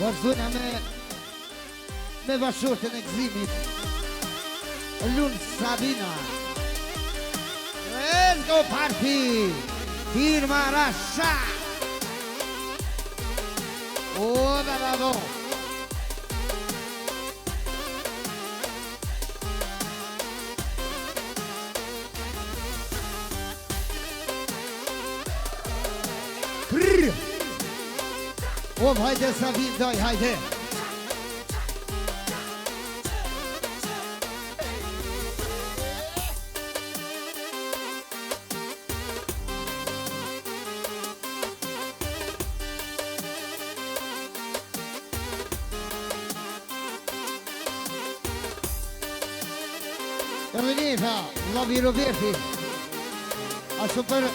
Vazhdojna me bashortën e gëzimit Lun Sabina. Let's go party! Firma Rasha! Oh, bravo! Oh, hajde Sabin, daj, hajde! Eveniva, Lovi Roberti, ashtu për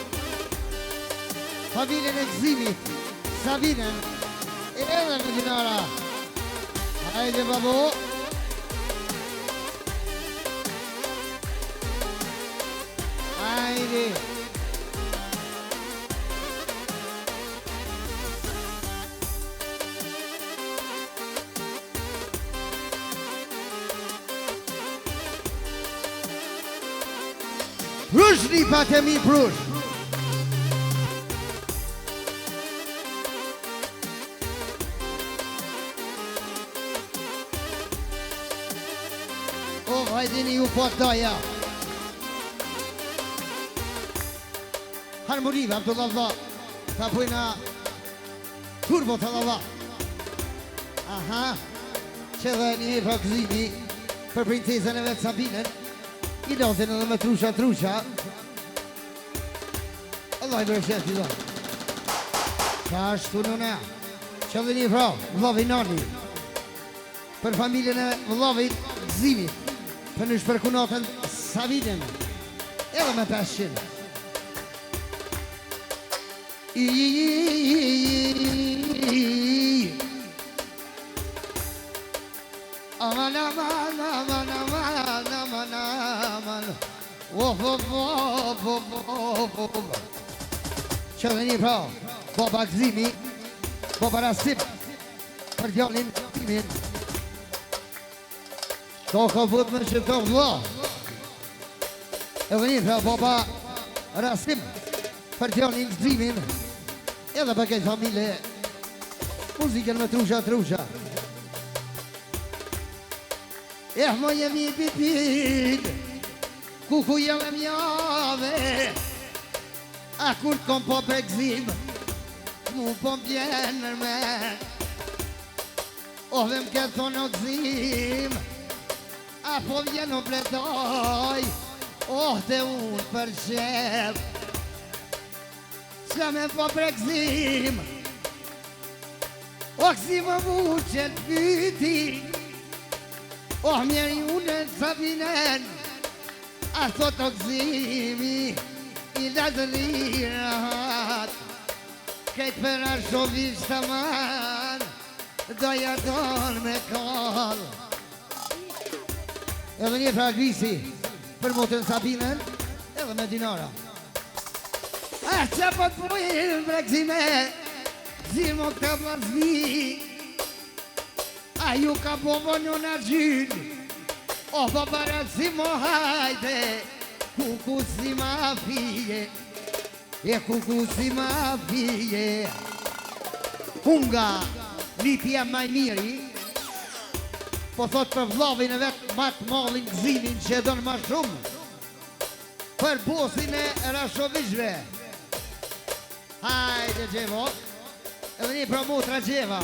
familjen e gëzimit, Sabinen, edhe me dinara. Hajde babo. Hajde. Prush një patë mi prush. O, hajdini ju po doja. Harmoniva, Abdullah, ta pojna turbo të lava. Aha, që dhe një e pra gëzimi për princesën e vetë Sabinen. I dosin edhe me trusha. Allah i bërëshet i do. Qa është të nëna. Që dhe një pra, vlovi nani. Për familjen e vlovi gëzimi. Për në shpërkunatën Sabinen. Edhe me 500. Aman Që dhe një pra Baba gëzimi Baba Rasip Për djallin timin Do ka vët me që të vla Edhe një pra Baba Rasip Për djallin gëzimin Edhe për këtë familje Muzikën me trusha Mo jemi pipit Kuku jeme mjave A kur kom po për gzim Mu po m'bjenë me Dhe m'ketë thonë o gzim A po vjenë o pletoj Te unë për qep Që me po për gzim Gzim më mu qëtë pyti Mjeri unë të Sabinen A thot o gëzimi I datë lirat Kejtë për arshovish të man Doja tonë me kall Edhe një pra grisi Për motën Sabinen Edhe me dinara Që po të pojnë për gëzime Gëzimo këtë plazmi A ju ka bobo një në gjynë babara si mo hajde Kuku si ma fije kuku si ma fije Unga Lipja maj miri Po thot për vlovin e vetë matë malin gëzimin që donë ma shumë Për bosin e Rashovishve Hajde Gjevo Edhe një promotra Gjeva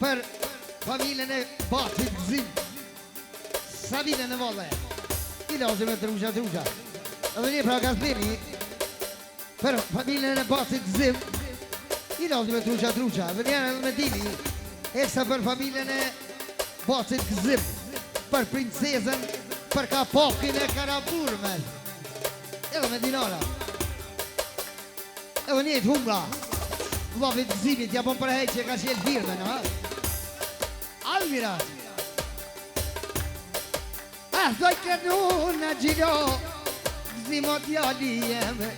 Për familjen e Batit gëzim Sabinen e volle I lozim e trusha Edhe një pra Gazbini Për familjen e Batit gëzim I lozim e trusha Edhe një edhe me dini Eksa për familjen e Batit gëzim Për princesën Për kapokin e Karaburme Edhe me dinara Edhe një të humbra Vlovit gëzimit ja bon për hejt që ka qelë firmen Almirat Doj kënu në gjilo Gëzimot jali jeme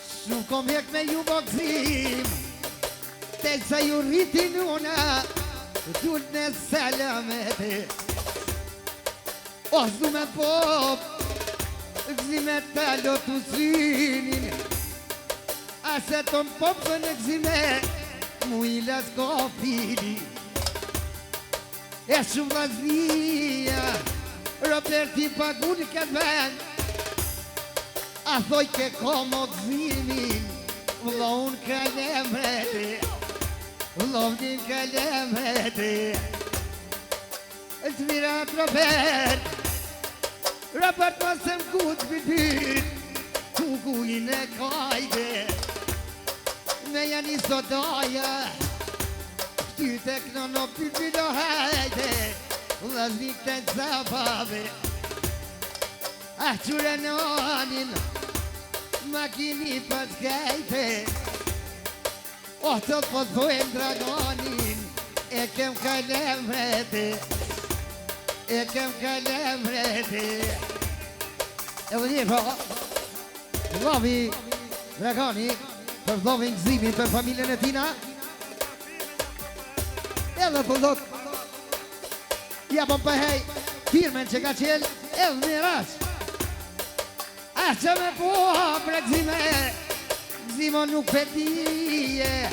Shumë kom hek me ju bo gëzim Te sa ju rritin una Dut në salamete O zdu me pop Gzime talo të synin Ase ton popën e gzime Mu i las ko fili E shumë vaznia Roberti pagun këtë vend A thoj ke komo gzimin Vlo unë kalemrete Lovnin kalemrete Të mirat Robert Robert mësëm kutë bityt Kukujin e kajde Me janë i sodaja Ty këno në pyrpydo hajde Vaznik të në zabave A qure në anin Makini pas gajte O të pëthojnë dragonin E kem kalem vrete E kem kalem vrete E vë një pra Lovi dragoni Për dhovin gzimin për familjen e tina Edhe për dhok Ja po pëhej Firmen që ka qel Edhe një ras A që me po për gzime Gzimo nuk pëtije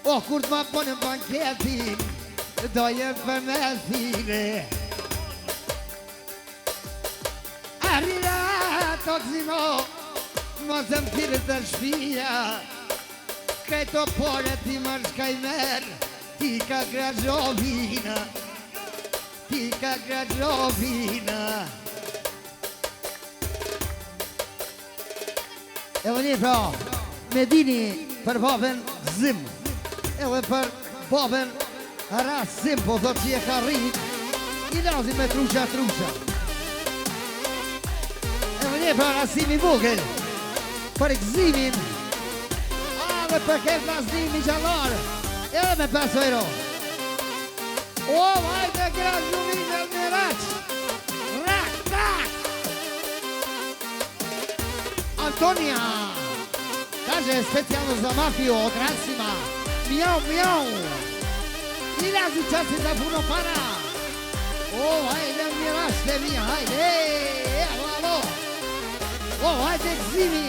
O kur t'ma po në banketin Dojen për me thile Arrira to gzimo Mos më thirë të shpia Këto pore ti më shkaj merë Ti ka gragjovina Ti ka gragjovina Edhe një pra, me dini për babën Zim Edhe për babën Ras Zim, po thot që je ka rrit I lazi me trusha Edhe një pra, Rasimi Vogel Për gzimin Edhe për këtë lasnimi gjallar Edhe me 5 euro O, vajte grazumin e në raq Rak, tak Antonia Kaže specijalno za mafiju od Rasima Miau, miau I lazi časi za puno para O, hajde mi rašte mi, hajde Evo, alo O, hajde gzimi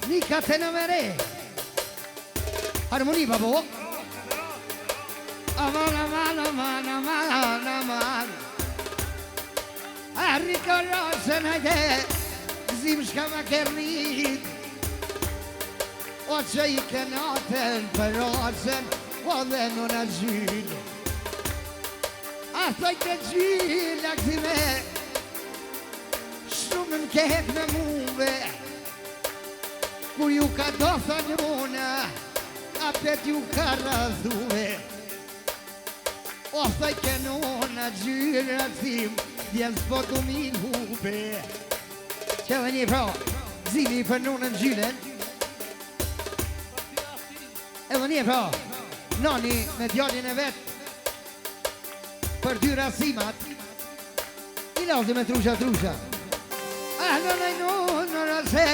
Nika te në mere Harmoni, babo Aman, aman, aman, aman, aman Arriko rosen, hajde Gzim shka ma kërnit O që i kënaten për rosen O dhe në në gjyl A thoj të gjyl a gzime Shumë në kehet me muve Kur ju ka dosa njona A pet ju ka razuve O thoj kënona gjyl a gzim Djen s'po të min hube Që dhe një pra, zimi për nonën gjylen Edhe një pra, nani me djallin e vet Për 2 rasimat I lazi me trusha Ahlo në në rase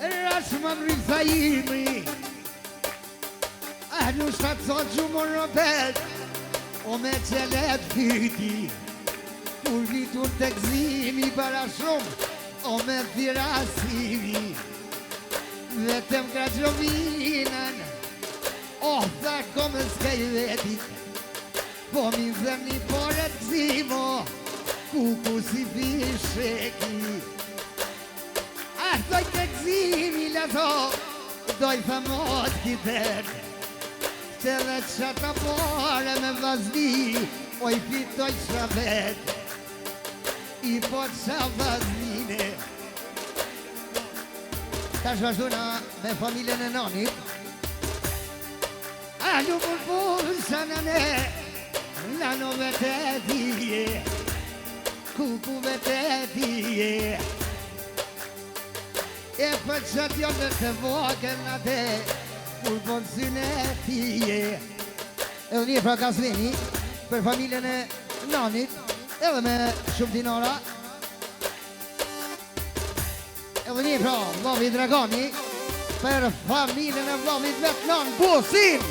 Rasë më mri thajimi Ahlu shtatë sot gjumë robet O me qelet fyti Kur vitur të gzimi para shumë O me thirasimi Vetëm gragjovinen O tha kome s'kaj vetit Po mi zemni pore të gzimo Kuku si fisheki A thoj të gzimi lazo Doj tha mot kiter Që dhe qata pore me vazni O i fitoj shabet I po qa vaznine Ta shvashtuna me familjen e nanit Ahlu mund pusha në ne Lano vete tije Kuku vete tije E për qatë jo në të vogën në te Kur për syne tije Edhe një pra ka sveni Për familjen e nanit Edhe me shumë dinara Edhe një pra, lovi dragoni për familjen e vllavit Vetnan Bosin,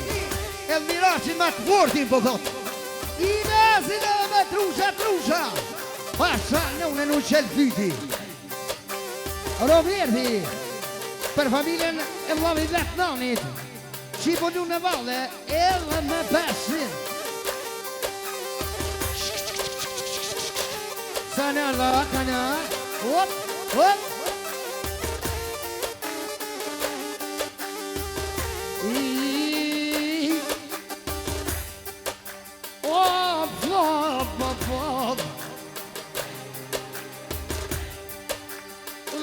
Elmiraqin me të fortin, po thot. Inezin edhe me trusha, pasha nëune në qelë fyti. Roberti, për familjen e vllavit Vetnanit, Qiponu në valle, edhe me 500. Sana, hop, hop.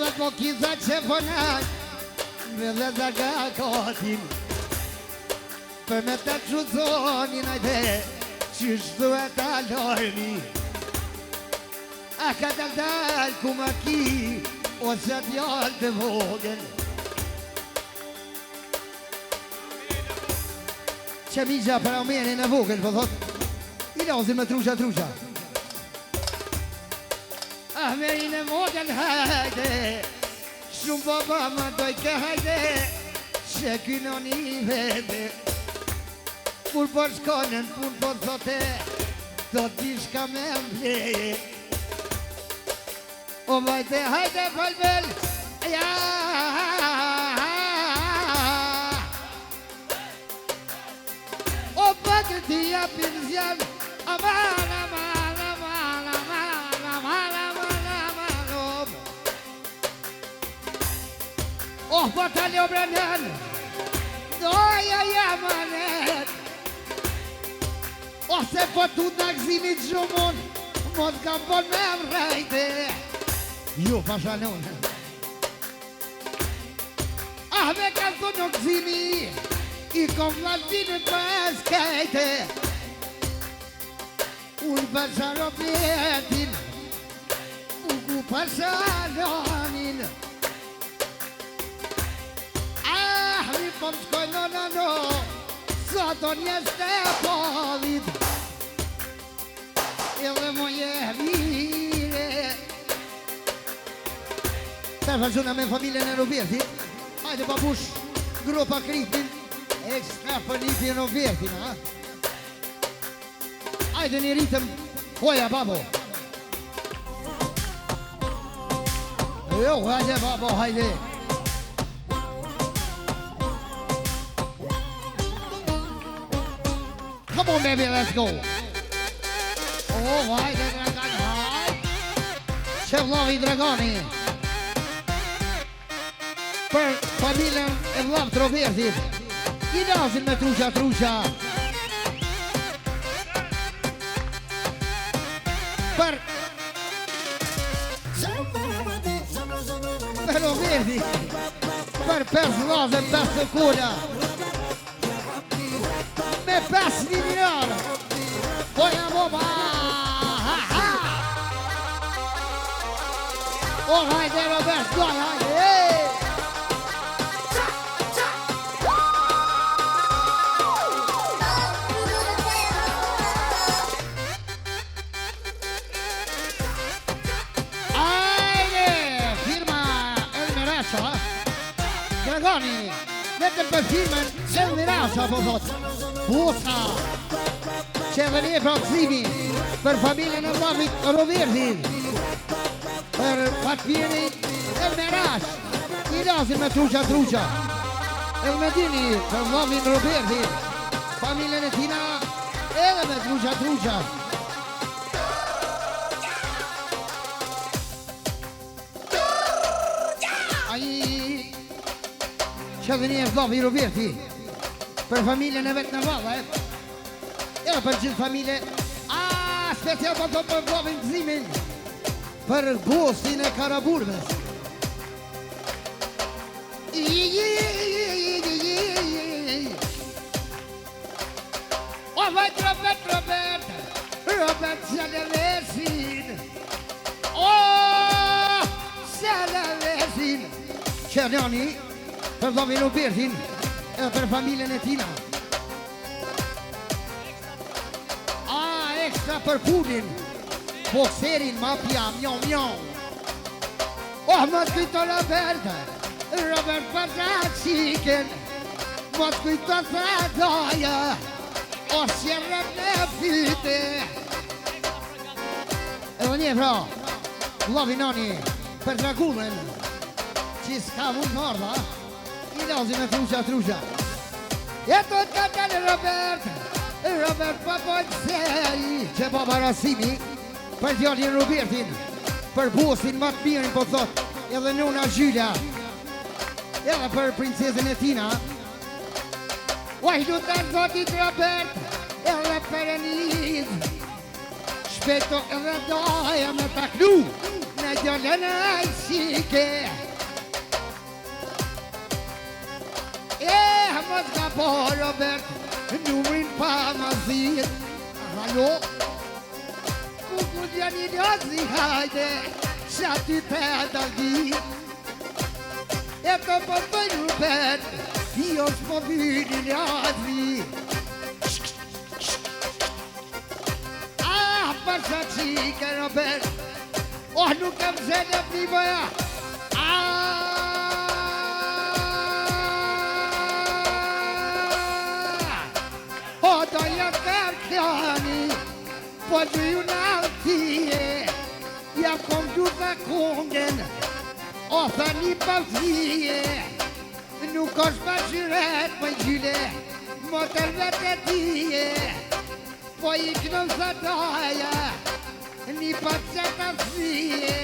Dhe po kiza që ponat, me dhe zaga kotin, për me të qudzonin ajde, që shtu e talormi. A ka dal ku ma ki, ose t'jallë të vogën. Që migja për aumenin e vogën, po thot, i lazim me trusha. Ahmerin e vogën hajde, shumë baba ma dojke hajde, që kynon i vede. Kur për shkonën, pun për thote, do t'i shka me mbleje. O vajte, hajde falbel, ja. O bakë t'i japin zjan, aman. O patale o branjan, doja jamanet. O se po tu në gzimit shumon, mos ka bon me mrejte. Jo, pashanone. Me ka thonë në gzimi, i kom vladine pas kajte. Unë pasha Robertin, uku pasha Lonin. Mi pom shkoj no, soto njeste povit. Edhe moje mire. Ta vazhdojna me familjen e Robertit. Hajde babush, gropa kripin, ekstra për nipin Robertin, ha? Hajde një ritëm, hoja babo. Jo, hajde babo, hajde. Come on baby, let's go. Oh, hajde Dragan, hajde. Që vllavi Dragani. Për familjen e vllavt Robertit, i nasin me trusha. Për Robertit, për 5 vllazë, 5 sëkura, me 5 milion. Poja boba, O hajde Robert, go hajde. Dragani, vetëm për firmën Elmirasha, po thot. Busa, që dhe një proksimi për familjen e vllavit Robertit, për fatmirin Elmirash, i lazim me trusha. Elmedini për vllavin Robertit, familjen e tina, edhe me trusha. Që dhe një vllavi Roberti, për familjen e vetë në valla, edhe për gjithë familje, special për vllavin Gzimin, për Bosin e Karaburmes. O vajt Robert Sjalevesin, o Sjalevesin, Qerjani, për vllavin Robertin, edhe për familjen e tina. Ekstra për punin, bokserin, mafia, mjau. Më të këto Roberta, Robert Pazaciken mos kujto sa doja o sjerët në fyte. Edhe një pra, Lovi Noni për dragullën që s'ka mund mardha i lazi me trusha. Eto ka dalë Robert Papojtëseri që pa parasimi për djallin Robertin, për bosin më të mirin po thot, edhe nuna Gjyla, edhe për princezën e Tina. Uaj lutem zotit Robert, edhe për Eniz, shpeto edhe doja me taklu në djallën e shike. Mos ka po Robert, numrin pa ma zhit. Halo? Kuku gjani ljozi hajde, qa ty peta gjit. Eto po bëj Robert, jo s'po vyni ljozi. Përsa qike Robert, nuk kam zene privoja. Doja kam kjani, po që ju në altije, ja kom gjuta kongen, o tha një pavzije, nuk është pa qyret më gjyle, më tërvet e tije, po i knëm sa doja, një pa qëta zije,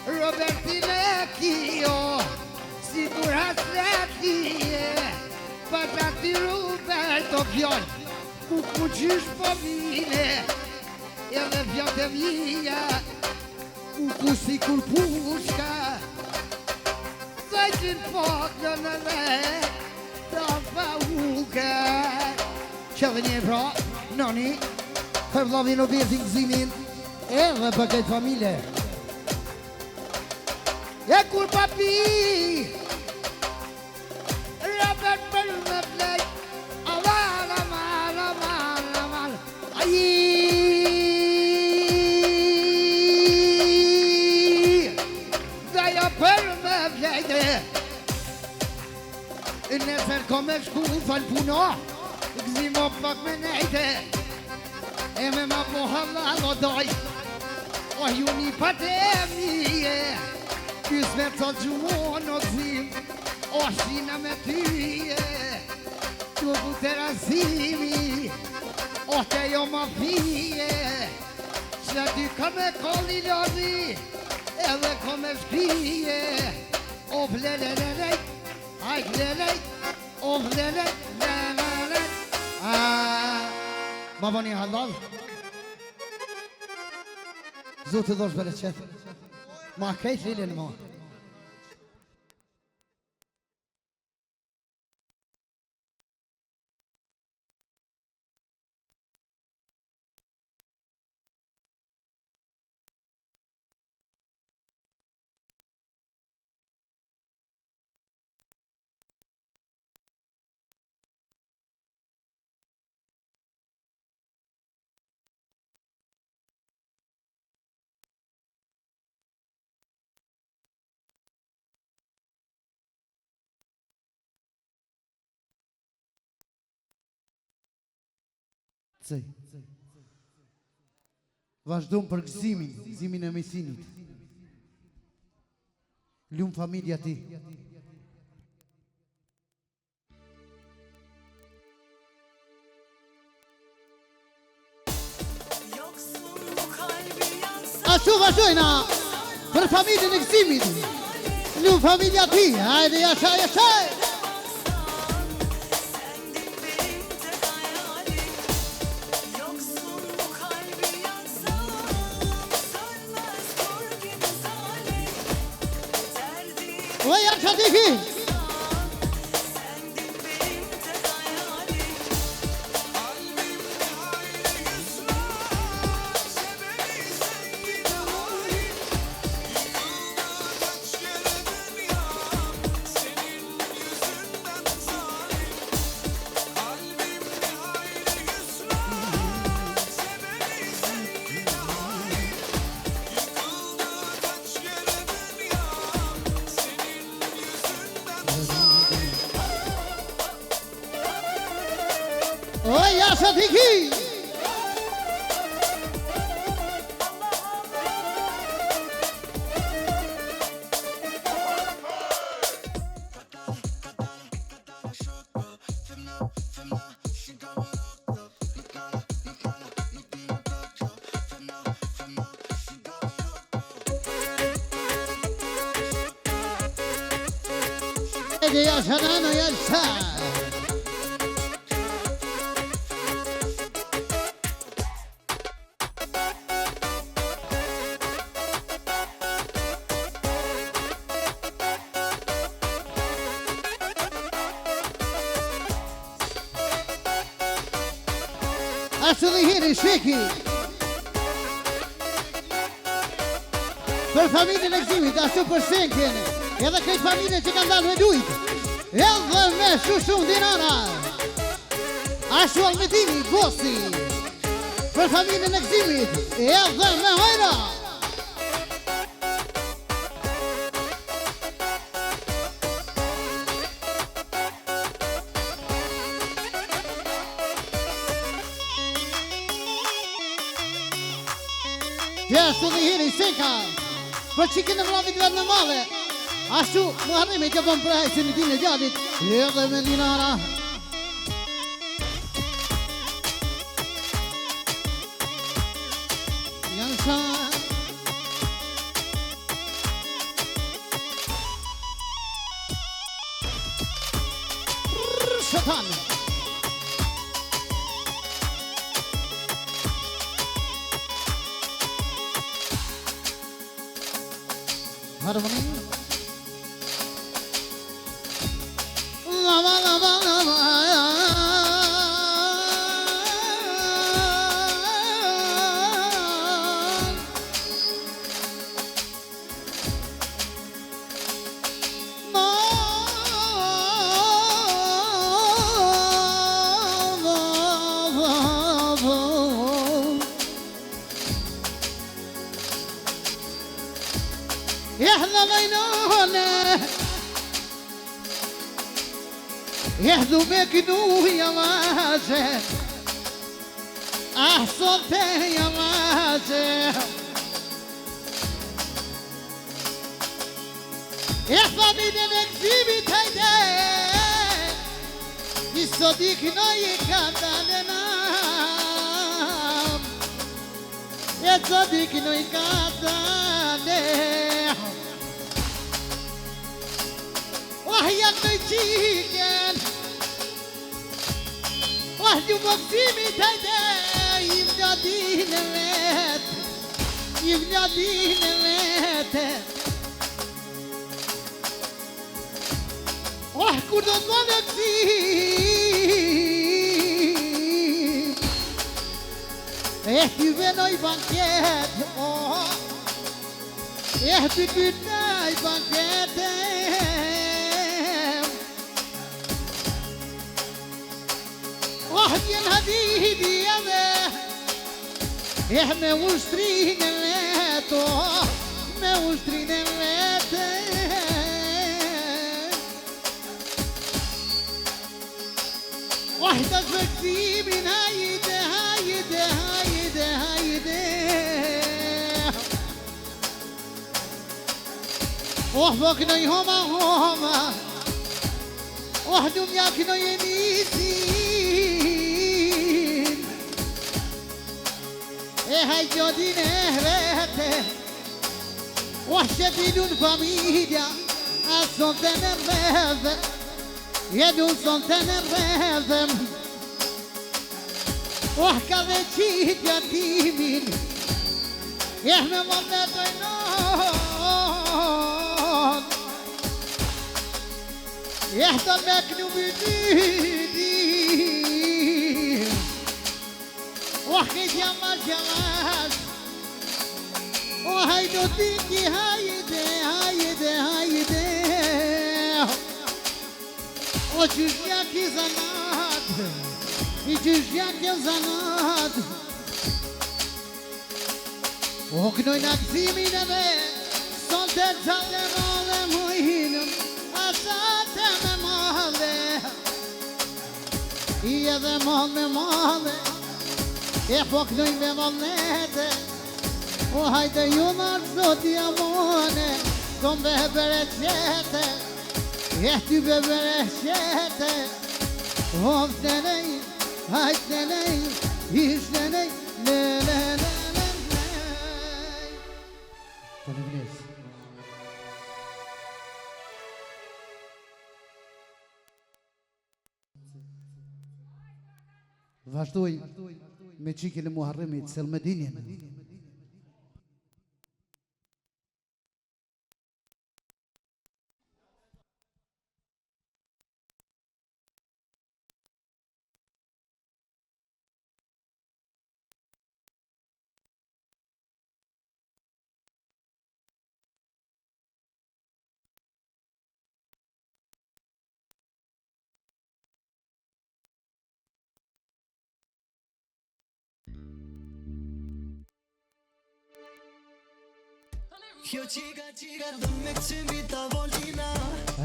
Robertine kjo, si kur hasretije, pa ta ti Roberto fjall, ku qysh po vine, edhe vjot e mija, ku si kur pushka, zajtin pakën edhe ta pa uka. Që dhe një pra, Noni, për vlavin o bjetin gzimin, edhe për këtë familje. E kur papi, Robert për me plek, Daja për me vlejde, nesër ko me shku fal puno, gzimo pak me nejde, e me ma po halal o doj, o ju një pate mije, kys me të gjumon o gzim, o shina me tyje, tu ku të rasimi, o te jo ma pije, që ty ka me kolli lodi, edhe ka me shkrije, o vlelelelej, aj vlelej, o vlelej, lelelej. Ma bani halal, zotë dhosh bërë qëtë, ma kejt lilin ma. Vazhdojmë për gëzimin e mesinit. Lumë familja ti. Ashtu vazhdojna për familjen e gëzimit. Lumë familja ti. Hajde jashaj, jashaj. Diki. Shatiki. يا شنان يا شان Actually here is shaky. Per famiglie l'exhibit, ashtu për shenken. Edhe këtë familje që kanë dalë me dujt. Edhe me shumë dinara. Ashtu Almetini, Bosi. Për familje l'exhibit. Edhe me hojra. Ashtu dhe hiri, shenka. Për qikin e vlavit vetë në madhe. Ashtu, më harrimi të bëm për hajtë në dinë e gjallit. Edhe me dinara. Janë shanë. Shëtanë. Harmony. Lava, lava, lava. يحظى بينهن يحظو بكنو يا مازن أحصلت يا مازن يحظى بينك زيبي تايدة يصديقنا يكادلنا يصديقنا يكادلنا وحياك نيجيكن وحدي مقسيمي تايدا يبنادين المات يبنادين المات وحكو نضمانك زيب احتي بناي بانكيت احتي بناي بانكيت واحد ينهديه ديابه احنا وشترين اللاتو ما وشترين اللاتو واحدة فكتي من هايده هايده هايده هايده وحبكنا يهما هما وحدهم ياكنا ينيسي هاي جودي نهرته وحشة بدون فاميليا أصلا تنرفز يدون صن تنرفز وحكا بتشيد يتيمين يحنا مبنتينون يحضر مكنوب بيدي وحكيت يا مرجمات وهيدو تيجي هايدي هايدي هايدي وجوجياكي زناد يجوجياكي زناد وكنو نكسيمي نبي صلت زلم على مهينم أساتم مهله I edhe madhe madhe E po knoj me valnete O hajde ju nërë zoti amone Kom be bere qete E ty be bere qete O të nej, hajt të nej Ish të nej, le le le le le Faleminderit. Vazhdoj me qikën e Muharremit Selmedinin.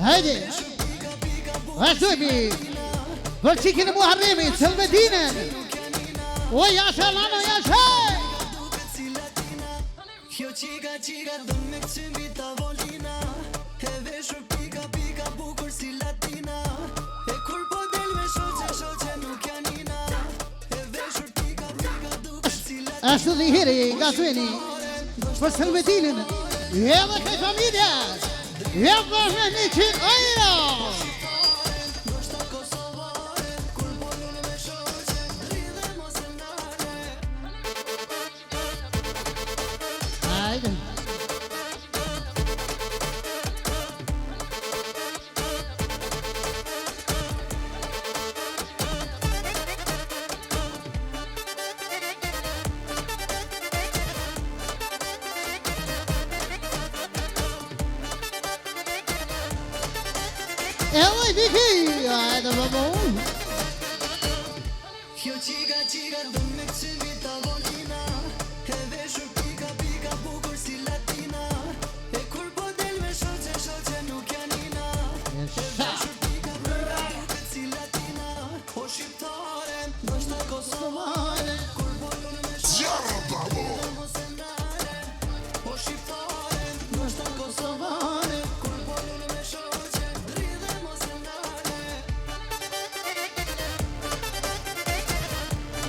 Hajde! Vazhdojmi! Për qikën e Muharremit Selmedinin! O jashe lano jashe! Kjo qika do me kësimi ta volina E veshur pika pika bukur si latina E kur po del me shoqe nuk janina E veshur pika pika dukur si latina Ashtu dhe hiri nga Zveni Për Selmedinin Edhe këj familjes Edhe me 100 euro Ndoshta kosovare Kur bolun me shoqe Rridhe mos e nare Hajde Ela diki, hajde babo Kjo qika do me kësimi ta volina E veshur pika pika bukur si latina E kur po del me shoqe nuk janina E veshur pika pika duket si latina O shqiptare, ndoshta kosovare Kur bolun me shoqe rridhe mos e nare O shqiptare, ndoshta kosovare Kur bolun me shoqe rridhe mos e nare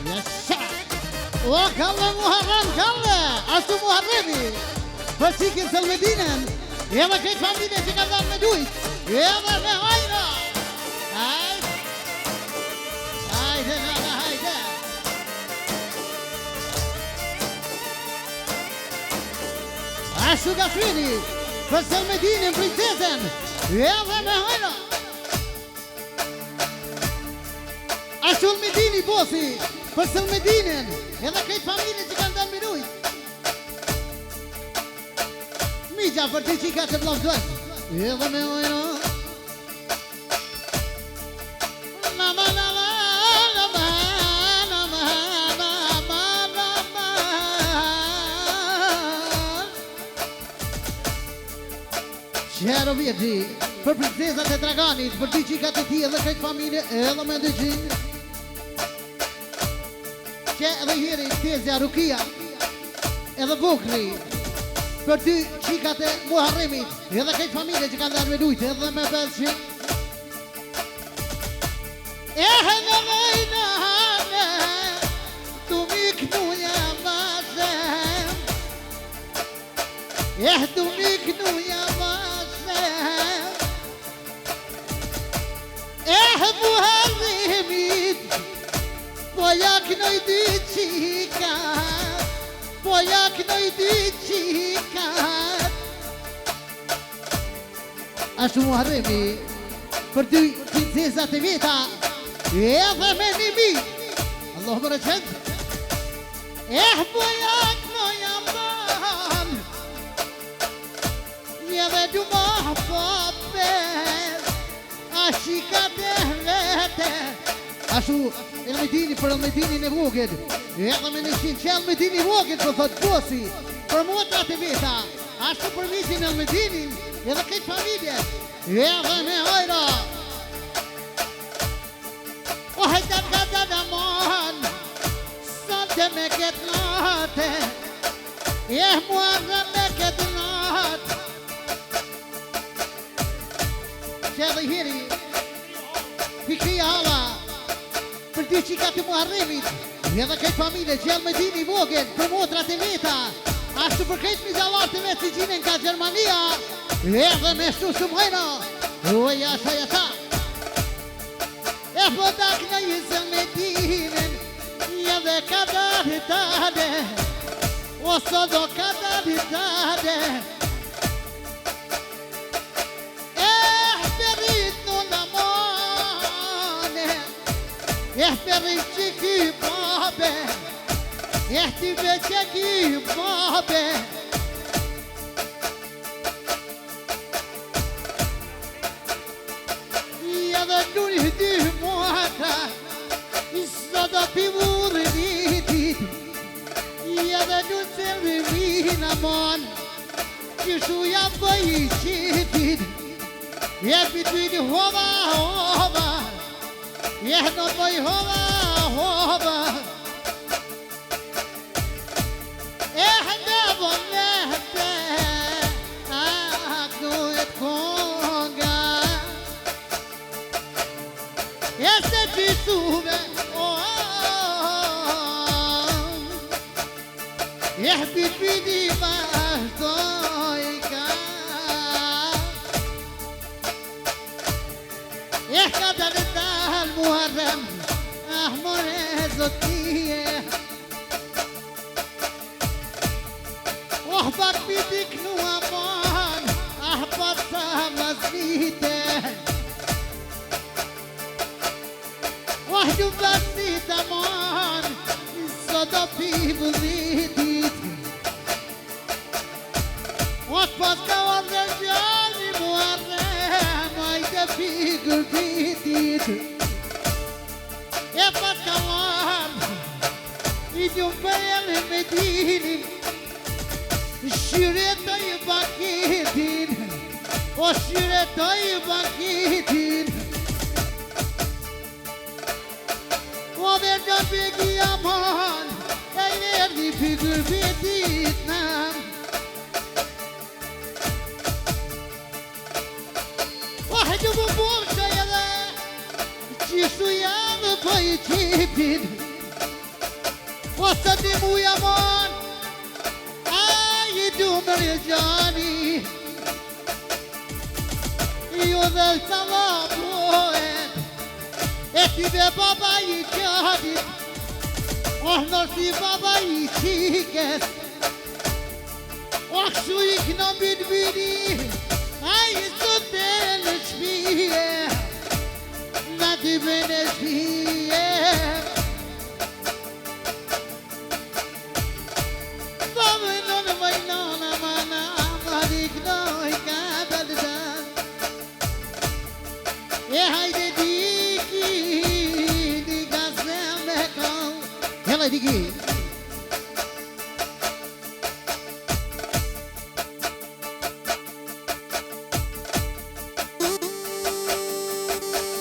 Yasha O kalle Muharrem kalle Ashtu Muharremi Për qikën Selmedinin Edhe këtë familje që ka dhanë me dujt Edhe me hajra Hajde Hajde nana hajde Ashtu ka shvini Për Selmedinin princesen Edhe me hajra Ashtu Selmedini bosi Për Selmedinin Edhe këtë familje që kanë dhanë me dujt Migja për ty qika që vlogdojt Edhe me hajra Nama nama nama nama nama nama Qero vjeti Për princesat e Draganit Për ty qikat e ti edhe këtë familje Edhe me ndëgjin Që edhe hiri Tezja Rukia Edhe Bukri Për ty qikat e Muharremit Edhe këtë familje që kanë dhe me dujt Edhe me bezqin Ehne vejna hane Tu mi knuja vazem Tu mi knuja vazem Muharremit Po jak noj dy qika Po jak noj dy qika Ashtu Muharremi Për dy princesat e veta Edhe me nimi Allah më rëqet Po jak noj aman Edhe du ma papet A shika të vete Ashtu Elmedini për Elmedinin e vogël Edhe me 100 që Elmedini vogël për thot bosi Për motrat e veta Ashtu për mitin Elmedinin Edhe këtë familje Edhe me hajra O hajt قدر امان صد مكتناته يه معظم مكتنات شظهيري فكري هلا بدي شيكات محرمي edhe këtë familje gjellë me dini vogën për motrat e veta ashtu për këtë mizalart e vetë si gjinin ka Gjermania edhe me shtu së mojna o jasha jasha e podak në jëzën me dinin edhe ka daritade o sodo ka daritade berit në namane berit që ky babe ti veçe ky babe edhe nuri dy muata sada pivurnitit edhe nu servina mon që ja bëj qitit jepit vidi hova hova në bëj hova hova nevo nehte aknuet konga se qisuve bit vidi vazhdojka ka dalë dal Muharrem more zotie bak bitik nu aman pat sa mazite du basit aman sada pivullitit pat ka orë gjani Muharrem ajde figur bitit pat ka orë I du bëjnë me dinin Shirëtoj bakitin O shirëtoj bakitin O verda begi aman E erdi figur bitit nam O hajdu bu borsa edhe Qishtu janë për I qipin O së di muj aman Dumër e gjani Jo dhe salamohet E tyve baba I qadit nërsi baba I qikes Kështu I këna bidbidi A I sote në shpije Në tyve në shpije Digi.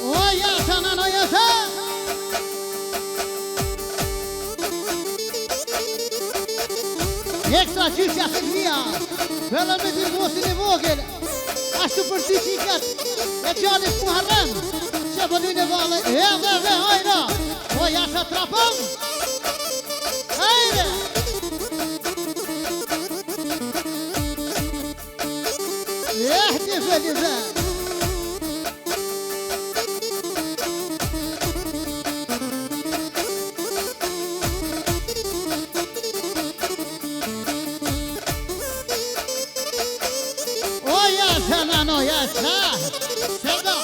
Oh yasha nano yasha. Ekstra qyshja se mia. Vëllë me të mosin e vogël. Ashtu për ty qikat e qanis Muharrem. Që bëllin e vale edhe dhe hajna. Oh yasha trapëm. Haydi! Ehdif güzel. O yaşa lan o yaşa. Sevda.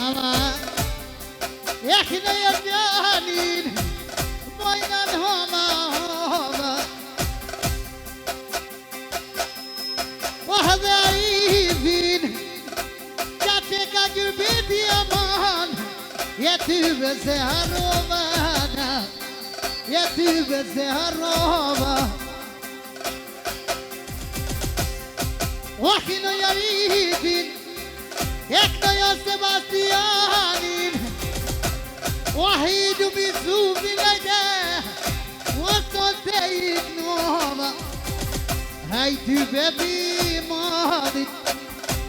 Ama احنا يدانين بين الهما وهذايبين جاتك قلبي يا مان يا تبى زهروبانا يا تبى زهروبا واحنا يريدين احنا يا سباستيانين وحيد بيسوب الأداء وصلتيك نوما هايتي بابي ماضي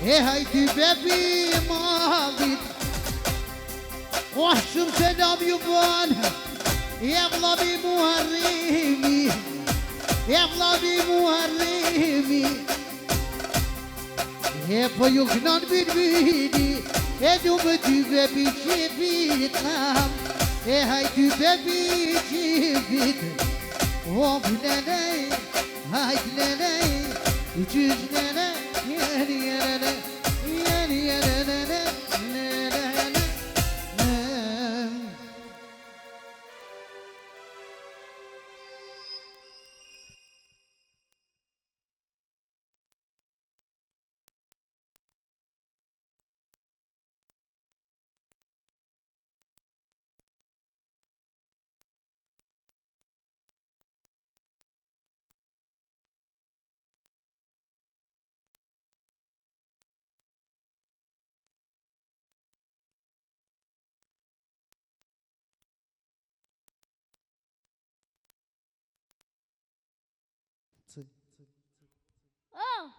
هايتي بابي ماضي وحشم سلام يبان يغلى بمهرمي يغلى بمهرمي فيغنان بالبيدي ادو بدي بابي جيبيت نام هاي بابي جيبيت وبلاني هاي بلاني وجوجنا يا Oh!